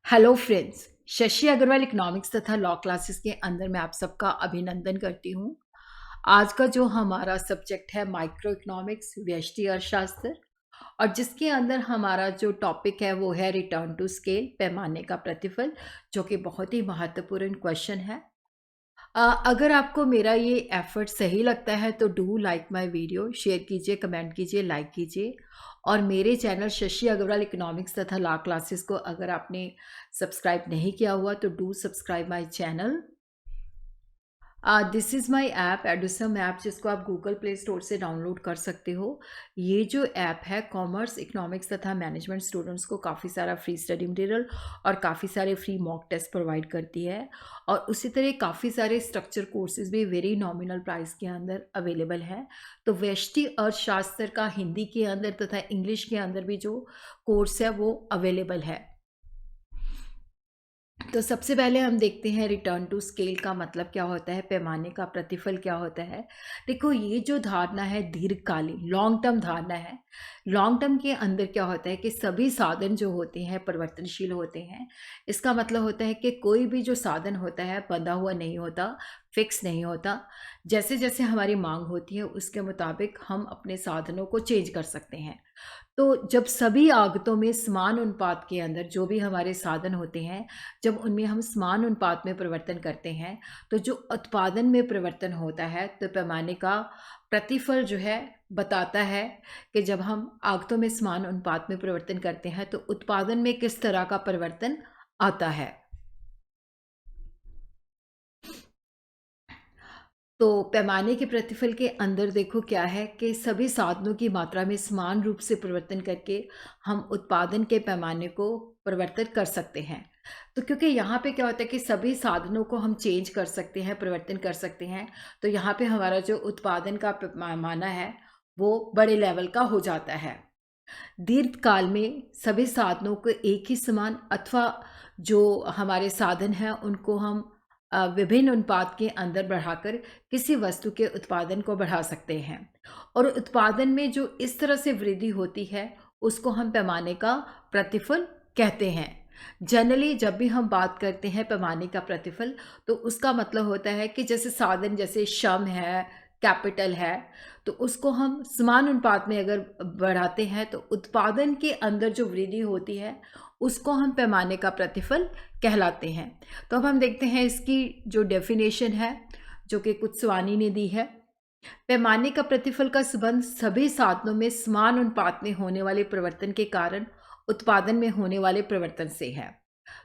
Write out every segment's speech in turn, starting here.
Hello friends, Shashi Agarwal economics तथा law classes के अंदर मैं आप सबका अभिनंदन करती हूँ। आज का जो हमारा सब्जेक्ट है माइक्रो इकोनॉमिक्स व्यष्टि अर्थशास्त्र, और जिसके अंदर हमारा जो टॉपिक है वो है रिटर्न टू स्केल, पैमाने का प्रतिफल, जो कि बहुत ही महत्वपूर्ण क्वेश्चन है। अगर आपको मेरा ये एफर्ट सही लगता है तो do like my video, share कीजिए, कमेंट कीजिए, लाइक कीजिए। और मेरे चैनल शशि अग्रवाल इकोनॉमिक्स तथा लॉ क्लासेस को अगर आपने सब्सक्राइब नहीं किया हुआ तो do subscribe my channel. This is my app Edusum app, जिसको आप गूगल प्ले स्टोर से डाउनलोड कर सकते हो। ये जो ऐप है कॉमर्स, इकोनॉमिक्स तथा मैनेजमेंट स्टूडेंट्स को काफ़ी सारा फ्री स्टडी मटेरियल और काफ़ी सारे फ्री मॉक टेस्ट प्रोवाइड करती है। और उसी तरह काफ़ी सारे स्ट्रक्चर कोर्सेज भी वेरी नॉमिनल प्राइस के अंदर अवेलेबल है। तो व्यष्टि अर्थशास्त्र का हिंदी के अंदर तथा इंग्लिश के अंदर भी जो कोर्स है वो अवेलेबल है। तो सबसे पहले हम देखते हैं रिटर्न टू स्केल का मतलब क्या होता है, पैमाने का प्रतिफल क्या होता है। देखो, ये जो धारणा है दीर्घकालीन लॉन्ग टर्म धारणा है। लॉन्ग टर्म के अंदर क्या होता है कि सभी साधन जो होते हैं परिवर्तनशील होते हैं। इसका मतलब होता है कि कोई भी जो साधन होता है बंधा हुआ नहीं होता, फिक्स नहीं होता। जैसे जैसे हमारी मांग होती है उसके मुताबिक हम अपने साधनों को चेंज कर सकते हैं। तो जब सभी आगतों में समान अनुपात के अंदर जो भी हमारे साधन होते हैं, जब उनमें हम समान अनुपात में परिवर्तन करते हैं, तो जो उत्पादन में परिवर्तन होता है, तो पैमाने का प्रतिफल जो है बताता है कि जब हम आगतों में समान अनुपात में परिवर्तन करते हैं तो उत्पादन में किस तरह का परिवर्तन आता है। तो पैमाने के प्रतिफल के अंदर देखो क्या है कि सभी साधनों की मात्रा में समान रूप से परिवर्तन करके हम उत्पादन के पैमाने को परिवर्तित कर सकते हैं। तो क्योंकि यहाँ पे क्या होता है कि सभी साधनों को हम चेंज कर सकते हैं, परिवर्तन कर सकते हैं, तो यहाँ पे हमारा जो उत्पादन का पैमाना है वो बड़े लेवल का हो जाता है। दीर्घकाल में सभी साधनों को एक ही समान अथवा जो हमारे साधन हैं उनको हम विभिन्न अनुपात के अंदर बढ़ाकर किसी वस्तु के उत्पादन को बढ़ा सकते हैं। और उत्पादन में जो इस तरह से वृद्धि होती है उसको हम पैमाने का प्रतिफल कहते हैं। जनरली जब भी हम बात करते हैं पैमाने का प्रतिफल, तो उसका मतलब होता है कि जैसे साधन, जैसे श्रम है, कैपिटल है, तो उसको हम समान अनुपात में अगर बढ़ाते हैं तो उत्पादन के अंदर जो वृद्धि होती है उसको हम पैमाने का प्रतिफल कहलाते हैं। तो अब हम देखते हैं इसकी जो डेफिनेशन है, जो कि कुत्सवानी ने दी है। पैमाने का प्रतिफल का संबंध सभी साधनों में समान अनुपात में होने वाले परिवर्तन के कारण उत्पादन में होने वाले परिवर्तन से है।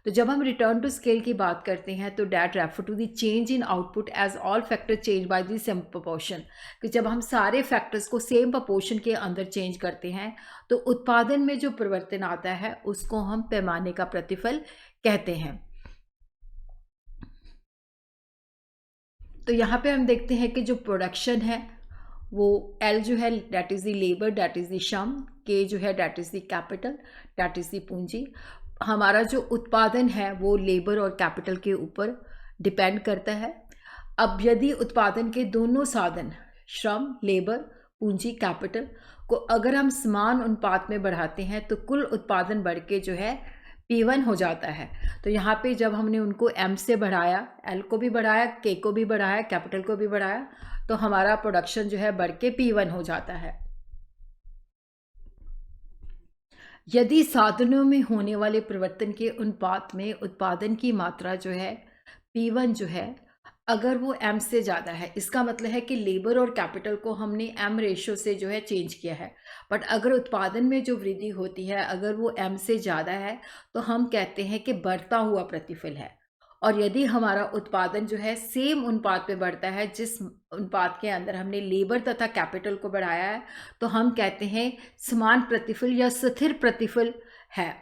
तो जब हम रिटर्न टू स्केल की बात करते हैं तो that refer to the change in output as all factor change by the same proportion, कि जब हम सारे फैक्टर्स को सेम प्रोपोर्शन के अंदर चेंज करते हैं तो उत्पादन में जो परिवर्तन आता है उसको हम पैमाने का प्रतिफल कहते हैं। तो यहाँ पे हम देखते हैं कि जो प्रोडक्शन है वो एल जो है that is the labour, that is the श्रम, के जो है that is the capital, that is the पूंजी। हमारा जो उत्पादन है वो लेबर और कैपिटल के ऊपर डिपेंड करता है। अब यदि उत्पादन के दोनों साधन श्रम, लेबर, पूंजी, कैपिटल को अगर हम समान अनुपात में बढ़ाते हैं तो कुल उत्पादन बढ़ के जो है P1 हो जाता है। तो यहाँ पे जब हमने उनको M से बढ़ाया, L को भी बढ़ाया, K को भी बढ़ाया, कैपिटल को भी बढ़ाया, तो हमारा प्रोडक्शन जो है बढ़ के P1 हो जाता है। यदि साधनों में होने वाले परिवर्तन के अनुपात में उत्पादन की मात्रा जो है P1 जो है अगर वो M से ज़्यादा है, इसका मतलब है कि लेबर और कैपिटल को हमने M रेशो से जो है चेंज किया है। बट अगर उत्पादन में जो वृद्धि होती है अगर वो M से ज़्यादा है तो हम कहते हैं कि बढ़ता हुआ प्रतिफल है। और यदि हमारा उत्पादन जो है सेम अनुपात में बढ़ता है जिस अनुपात के अंदर हमने लेबर तथा कैपिटल को बढ़ाया है, तो हम कहते हैं समान प्रतिफल या स्थिर प्रतिफल है।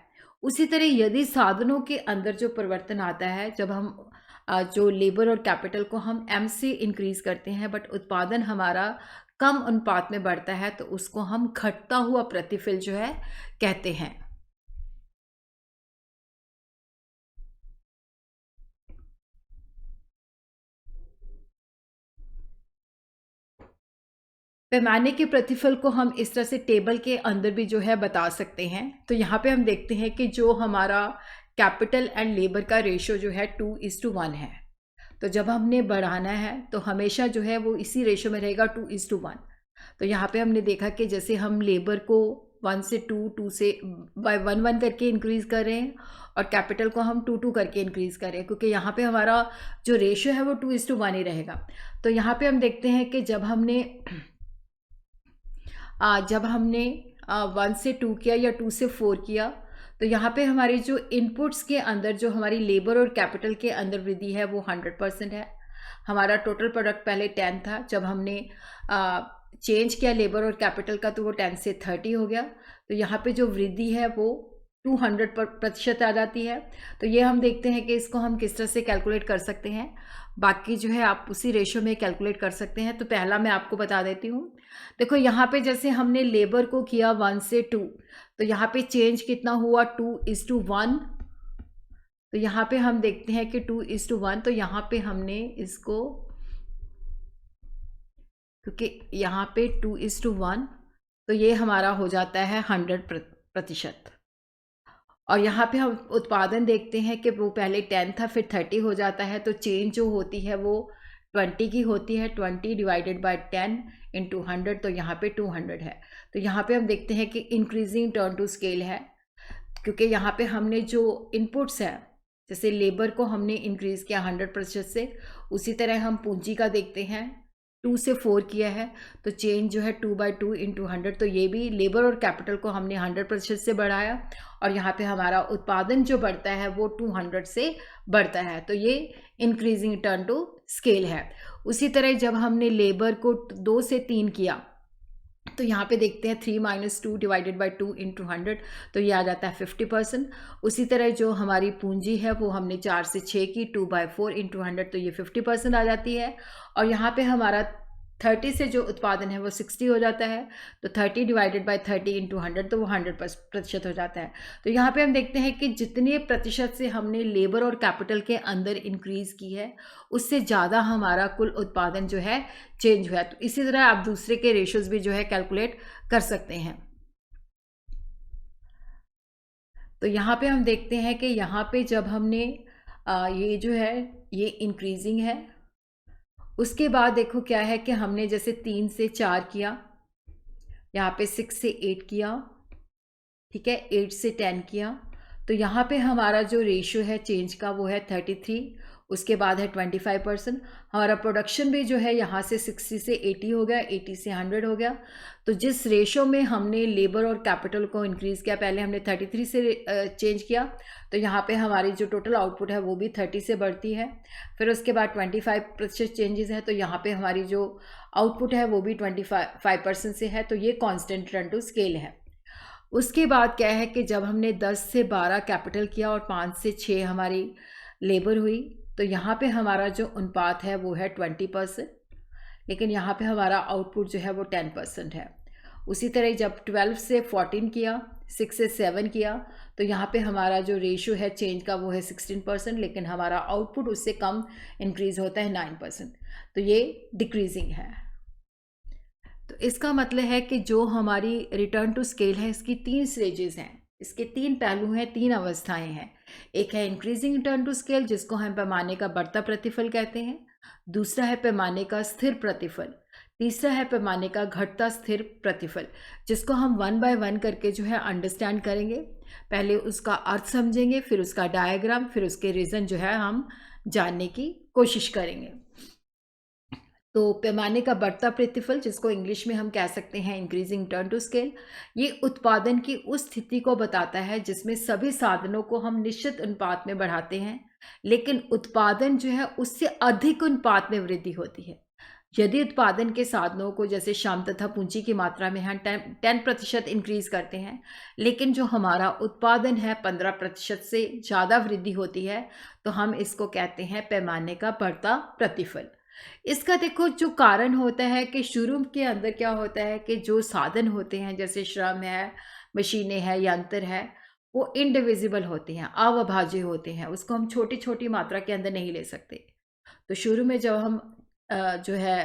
उसी तरह यदि साधनों के अंदर जो परिवर्तन आता है, जब हम जो लेबर और कैपिटल को हम M से इंक्रीज करते हैं बट उत्पादन हमारा कम अनुपात में बढ़ता है, तो उसको हम घटता हुआ प्रतिफल जो है कहते हैं। पैमाने के प्रतिफल को हम इस तरह से टेबल के अंदर भी जो है बता सकते हैं। तो यहाँ पे हम देखते हैं कि जो हमारा कैपिटल एंड लेबर का रेशो जो है 2:1 है। तो जब हमने बढ़ाना है तो हमेशा जो है वो इसी रेशो में रहेगा 2:1। तो यहाँ पे हमने देखा कि जैसे हम लेबर को 1 से 2, 2 से बाय 1 करके इंक्रीज़ कर रहे हैं और कैपिटल को हम 2 करके इंक्रीज़ कर रहे हैं, क्योंकि यहाँ पे हमारा जो रेशो है वो 2:1 ही रहेगा। तो यहाँ पे हम देखते हैं कि जब हमने 1 से 2 किया या 2 से 4 किया, तो यहाँ पे हमारे जो इनपुट्स के अंदर जो हमारी लेबर और कैपिटल के अंदर वृद्धि है वो 100% है। हमारा टोटल प्रोडक्ट पहले 10 था, जब हमने चेंज किया लेबर और कैपिटल का तो वो 10 से 30 हो गया। तो यहाँ पे जो वृद्धि है वो 200% आ जाती है। तो ये हम देखते हैं कि इसको हम किस तरह से कैलकुलेट कर सकते हैं। बाकी जो है आप उसी रेशो में कैलकुलेट कर सकते हैं। तो पहला मैं आपको बता देती हूँ। देखो यहाँ पे जैसे हमने लेबर को किया 1 से 2, तो यहाँ पे चेंज कितना हुआ 2:1। तो यहाँ पे हम देखते हैं कि 2:1, तो यहाँ पे हमने इसको, क्योंकि यहाँ पे 2:1, तो ये हमारा हो जाता है 100%। और यहाँ पे हम उत्पादन देखते हैं कि वो पहले 10 था, फिर 30 हो जाता है। तो चेंज जो होती है वो 20 की होती है। 20 डिवाइडेड बाय 10 इंटू 100, तो यहाँ पे 200 है। तो यहाँ पे हम देखते हैं कि इंक्रीजिंग टर्न टू स्केल है, क्योंकि यहाँ पे हमने जो इनपुट्स है, जैसे लेबर को हमने इंक्रीज़ किया 100% से, उसी तरह हम पूंजी का देखते हैं 2 से 4 किया है, तो चेंज जो है 2/2 इंटू 100। तो ये भी लेबर और कैपिटल को हमने 100% से बढ़ाया, और यहाँ पे हमारा उत्पादन जो बढ़ता है वो 200 से बढ़ता है। तो ये इंक्रीजिंग टर्न टू स्केल है। उसी तरह जब हमने लेबर को 2 से 3 किया, तो यहाँ पे देखते हैं 3 - 2 डिवाइडेड बाय 2 इंटू 100, तो ये आ जाता है 50%। उसी तरह जो हमारी पूंजी है वो हमने 4 से 6 की, 2/4 इंटू 100, तो ये 50% आ जाती है। और यहाँ पे हमारा 30 से जो उत्पादन है वो 60 हो जाता है, तो 30 डिवाइडेड बाय 30 इंटू 100, तो वो 100% हो जाता है। तो यहाँ पे हम देखते हैं कि जितने प्रतिशत से हमने लेबर और कैपिटल के अंदर इंक्रीज़ की है, उससे ज़्यादा हमारा कुल उत्पादन जो है चेंज हुआ है। तो इसी तरह आप दूसरे के रेशोज़ भी जो है कैलकुलेट कर सकते हैं। तो यहाँ पे हम देखते हैं कि यहाँ पे जब हमने ये जो है ये इंक्रीजिंग है। उसके बाद देखो क्या है कि हमने जैसे 3 से 4 किया, यहाँ पे 6 से 8 किया, ठीक है, 8 से 10 किया, तो यहाँ पे हमारा जो रेशियो है चेंज का वो है 33। उसके बाद है 25%। हमारा प्रोडक्शन भी जो है यहाँ से 60 से 80 हो गया, 80 से 100 हो गया। तो जिस रेशो में हमने लेबर और कैपिटल को इंक्रीज़ किया, पहले हमने 33 से चेंज किया, तो यहाँ पे हमारी जो टोटल आउटपुट है वो भी 30 से बढ़ती है। फिर उसके बाद 25% चेंजेस है, तो यहाँ पे हमारी जो आउटपुट है वो भी 25% से है। तो ये कॉन्स्टेंट टर्न टू स्केल है। उसके बाद क्या है कि जब हमने 10 से 12 कैपिटल किया और 5 से 6 हमारी लेबर हुई, तो यहाँ पे हमारा जो अनुपात है वो है 20%, लेकिन यहाँ पे हमारा आउटपुट जो है वो 10% है। उसी तरह जब 12 से 14 किया, 6 से 7 किया, तो यहाँ पे हमारा जो रेशियो है चेंज का वो है 16%, लेकिन हमारा आउटपुट उससे कम इंक्रीज़ होता है 9%। तो ये डिक्रीजिंग है। तो इसका मतलब है कि जो हमारी रिटर्न टू स्केल है, इसकी 3 स्टेजेस हैं, इसके 3 पहलू हैं, 3 अवस्थाएं हैं। एक है इंक्रीजिंग रिटर्न टू स्केल, जिसको हम पैमाने का बढ़ता प्रतिफल कहते हैं। दूसरा है पैमाने का स्थिर प्रतिफल। तीसरा है पैमाने का घटता स्थिर प्रतिफल, जिसको हम 1 बाय 1 करके जो है अंडरस्टैंड करेंगे। पहले उसका अर्थ समझेंगे, फिर उसका डायग्राम, फिर उसके रीज़न जो है हम जानने की कोशिश करेंगे। तो पैमाने का बढ़ता प्रतिफल, जिसको इंग्लिश में हम कह सकते हैं इंक्रीजिंग टर्न टू स्केल, ये उत्पादन की उस स्थिति को बताता है जिसमें सभी साधनों को हम निश्चित अनुपात में बढ़ाते हैं, लेकिन उत्पादन जो है उससे अधिक अनुपात में वृद्धि होती है। यदि उत्पादन के साधनों को जैसे श्रम तथा पूंजी की मात्रा में हम 10% इंक्रीज करते हैं, लेकिन जो हमारा उत्पादन है 15% से ज़्यादा वृद्धि होती है, तो हम इसको कहते हैं पैमाने का बढ़ता प्रतिफल। इसका देखो जो कारण होता है कि शुरू के अंदर क्या होता है कि जो साधन होते हैं जैसे श्रम है, मशीनें हैं, यंत्र है, वो इनडिविजिबल होते हैं, अविभाज्य होते हैं, उसको हम छोटी छोटी मात्रा के अंदर नहीं ले सकते। तो शुरू में जब हम जो है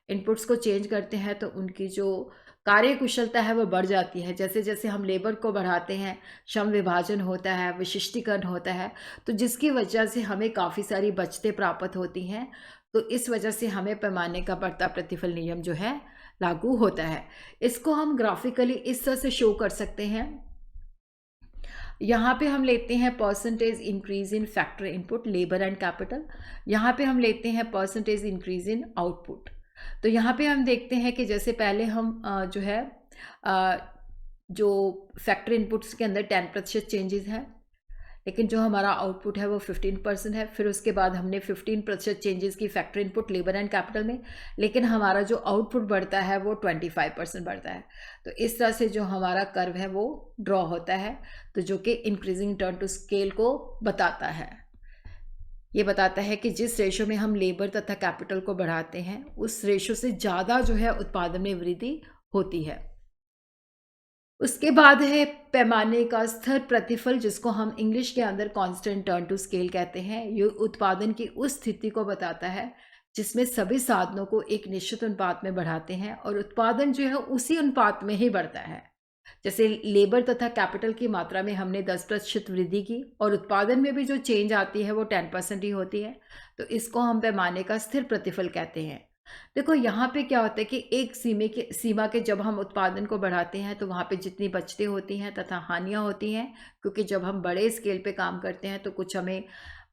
इनपुट्स को चेंज करते हैं, तो उनकी जो कार्य कुशलता है वो बढ़ जाती है। जैसे जैसे हम लेबर को बढ़ाते हैं, श्रम विभाजन होता है, विशिष्टीकरण होता है, तो जिसकी वजह से हमें काफ़ी सारी बचतें प्राप्त होती हैं। तो इस वजह से हमें पैमाने का बढ़ता प्रतिफल नियम जो है लागू होता है। इसको हम ग्राफिकली इस तरह से शो कर सकते हैं। यहाँ पे हम लेते हैं percentage increase in factor input labour and capital. यहाँ पे हम लेते हैं परसेंटेज इंक्रीज इन आउटपुट। तो यहाँ पे हम देखते हैं कि जैसे पहले हम जो है अ, जो फैक्टर इनपुट्स के अंदर 10% चेंजेस है, लेकिन जो हमारा आउटपुट है वो 15% है। फिर उसके बाद हमने 15% चेंजेस की factor input labour and capital में, लेकिन हमारा जो आउटपुट बढ़ता है वो 25% बढ़ता है। तो इस तरह से जो हमारा कर्व है वो ड्रॉ होता है, तो जो कि इंक्रीजिंग टर्न टू स्केल को बताता है। ये बताता है कि जिस रेशो में हम लेबर तथा कैपिटल को बढ़ाते हैं, उस रेशो से ज़्यादा जो है उत्पादन में वृद्धि होती है। उसके बाद है पैमाने का स्थिर प्रतिफल, जिसको हम इंग्लिश के अंदर कांस्टेंट टर्न टू स्केल कहते हैं। ये उत्पादन की उस स्थिति को बताता है जिसमें सभी साधनों को एक निश्चित अनुपात में बढ़ाते हैं और उत्पादन जो है उसी अनुपात में ही बढ़ता है। जैसे लेबर तथा कैपिटल की मात्रा में हमने 10% वृद्धि की और उत्पादन में भी जो चेंज आती है वो 10% ही होती है। तो इसको हम पैमाने का स्थिर प्रतिफल कहते हैं। देखो यहाँ पे क्या होता है कि एक सीमा के जब हम उत्पादन को बढ़ाते हैं तो वहाँ पे जितनी बचतें होती हैं तथा हानियाँ होती हैं, क्योंकि जब हम बड़े स्केल पे काम करते हैं तो कुछ हमें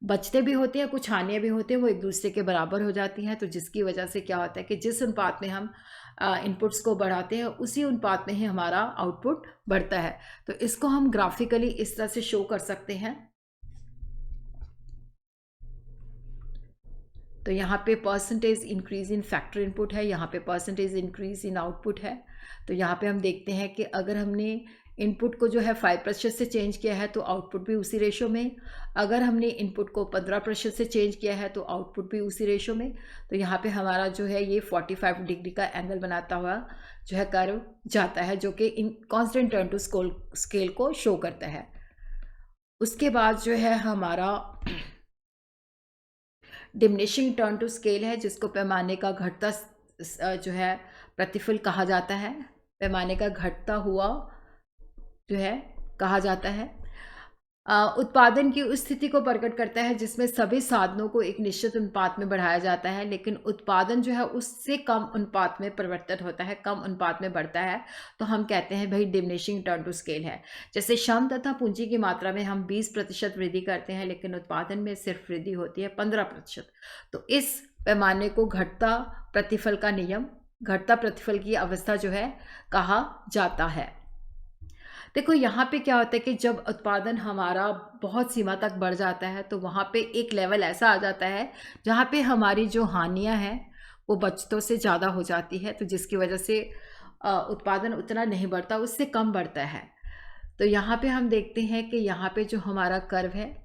बचतें भी होती हैं, कुछ हानियाँ भी होती हैं, वो एक दूसरे के बराबर हो जाती हैं। तो जिसकी वजह से क्या होता है कि जिस अनुपात में हम इनपुट्स को बढ़ाते हैं उसी अनुपात में ही हमारा आउटपुट बढ़ता है। तो इसको हम ग्राफिकली इस तरह से शो कर सकते हैं। तो यहाँ पे percentage increase in factor input है, यहाँ पे परसेंटेज इंक्रीज इन आउटपुट है। तो यहाँ पे हम देखते हैं कि अगर हमने इनपुट को जो है 5% से चेंज किया है तो आउटपुट भी उसी रेशो में, अगर हमने इनपुट को 15% से चेंज किया है तो आउटपुट भी उसी रेशो में। तो यहाँ पे हमारा जो है ये 45 डिग्री का एंगल बनाता हुआ जो है कर्व जाता है, जो कि इन कॉन्स्टेंट टर्न टू स्केल को शो करता है। उसके बाद जो है हमारा डिमिनिशिंग टर्न टू स्केल है, जिसको पैमाने का घटता जो है प्रतिफल कहा जाता है। पैमाने का घटता हुआ जो है कहा जाता है। उत्पादन की उस स्थिति को प्रकट करता है जिसमें सभी साधनों को एक निश्चित अनुपात में बढ़ाया जाता है, लेकिन उत्पादन जो है उससे कम अनुपात में परिवर्तित होता है, कम अनुपात में बढ़ता है। तो हम कहते हैं भाई डिमिनिशिंग टर्न टू स्केल है। जैसे श्रम तथा पूंजी की मात्रा में हम 20% वृद्धि करते हैं, लेकिन उत्पादन में सिर्फ वृद्धि होती है 15%। तो इस पैमाने को घटता प्रतिफल का नियम, घटता प्रतिफल की अवस्था जो है कहा जाता है। देखो यहाँ पे क्या होता है कि जब उत्पादन हमारा बहुत सीमा तक बढ़ जाता है तो वहाँ पे एक लेवल ऐसा आ जाता है जहाँ पे हमारी जो हानियाँ हैं वो बचतों से ज़्यादा हो जाती है, तो जिसकी वजह से उत्पादन उतना नहीं बढ़ता, उससे कम बढ़ता है। तो यहाँ पे हम देखते हैं कि यहाँ पे जो हमारा कर्व है,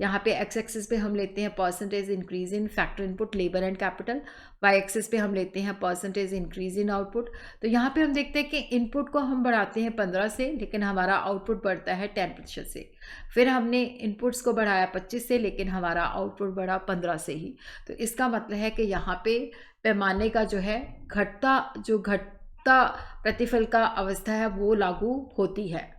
यहाँ पे एक्स एक्सिस पे हम लेते हैं percentage increase in factor input labour and capital, y axis पे हम लेते हैं परसेंटेज इंक्रीज इन आउटपुट। तो यहाँ पे हम देखते हैं कि इनपुट को हम बढ़ाते हैं 15 से, लेकिन हमारा आउटपुट बढ़ता है 10% से। फिर हमने इनपुट्स को बढ़ाया 25 से, लेकिन हमारा आउटपुट बढ़ा 15 से ही। तो इसका मतलब है कि यहाँ पे पैमाने का जो है घटता प्रतिफल का अवस्था है वो लागू होती है।